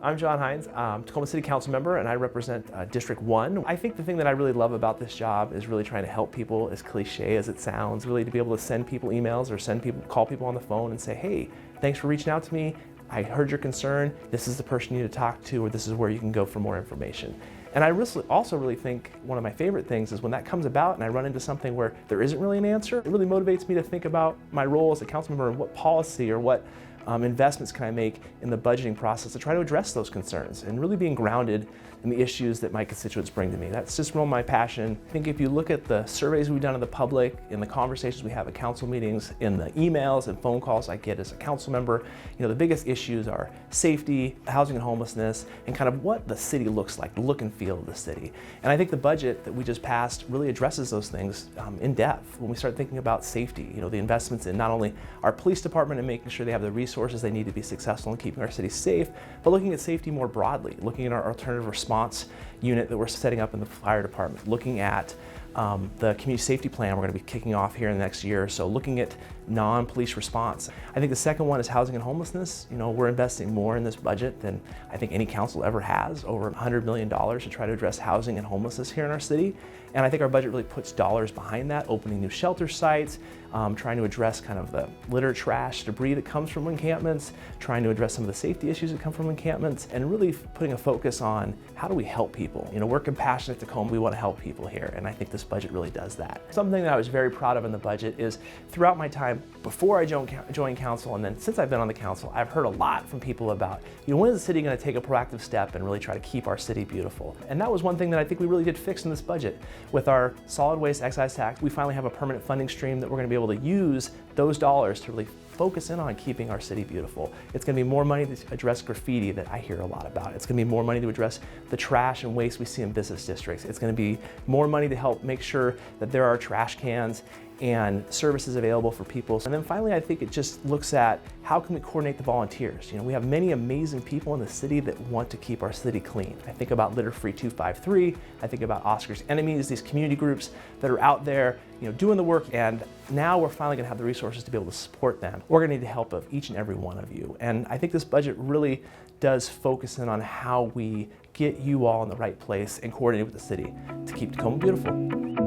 I'm John Hines, Tacoma City Council Member, and I represent District 1. I think the thing that I really love about this job is really trying to help people, as cliche as it sounds, really to be able to send people emails or call people on the phone and say, hey, thanks for reaching out to me. I heard your concern. This is the person you need to talk to, or this is where you can go for more information. And I also really think one of my favorite things is when that comes about and I run into something where there isn't really an answer, it really motivates me to think about my role as a council member and what policy or what investments can I make in the budgeting process to try to address those concerns and really being grounded in the issues that my constituents bring to me. That's just real my passion. I think if you look at the surveys we've done of the public, in the conversations we have at council meetings, in the emails and phone calls I get as a council member, the biggest issues are safety, housing and homelessness, and kind of what the city looks like, the look and feel of the city. And I think the budget that we just passed really addresses those things in depth when we start thinking about safety, the investments in not only our police department and making sure they have the resources they need to be successful in keeping our city safe, but looking at safety more broadly, looking at our alternative response unit that we're setting up in the fire department, looking at the community safety plan we're going to be kicking off here in the next year or so, looking at non-police response. I think the second one is housing and homelessness. We're investing more in this budget than I think any council ever has, over $100 million to try to address housing and homelessness here in our city. And I think our budget really puts dollars behind that, opening new shelter sites, trying to address kind of the litter, trash, debris that comes from encampments, trying to address some of the safety issues that come from encampments, and really putting a focus on how do we help people. We're compassionate at Tacoma, we want to help people here, and I think this budget really does that. Something that I was very proud of in the budget is throughout my time before I joined council, and then since I've been on the council, I've heard a lot from people about, when is the city going to take a proactive step and really try to keep our city beautiful? And that was one thing that I think we really did fix in this budget. With our solid waste excise tax, we finally have a permanent funding stream that we're going to be able to use those dollars to really focus in on keeping our city beautiful. It's going to be more money to address graffiti that I hear a lot about. It's going to be more money to address the trash and waste we see in business districts. It's going to be more money to help make sure that there are trash cans and services available for people. And then finally, I think it just looks at how can we coordinate the volunteers. We have many amazing people in the city that want to keep our city clean. I think about Litter Free 253, I think about Oscar's Enemies, these community groups that are out there doing the work, and now we're finally gonna have the resources to be able to support them. We're gonna need the help of each and every one of you. And I think this budget really does focus in on how we get you all in the right place and coordinate with the city to keep Tacoma beautiful.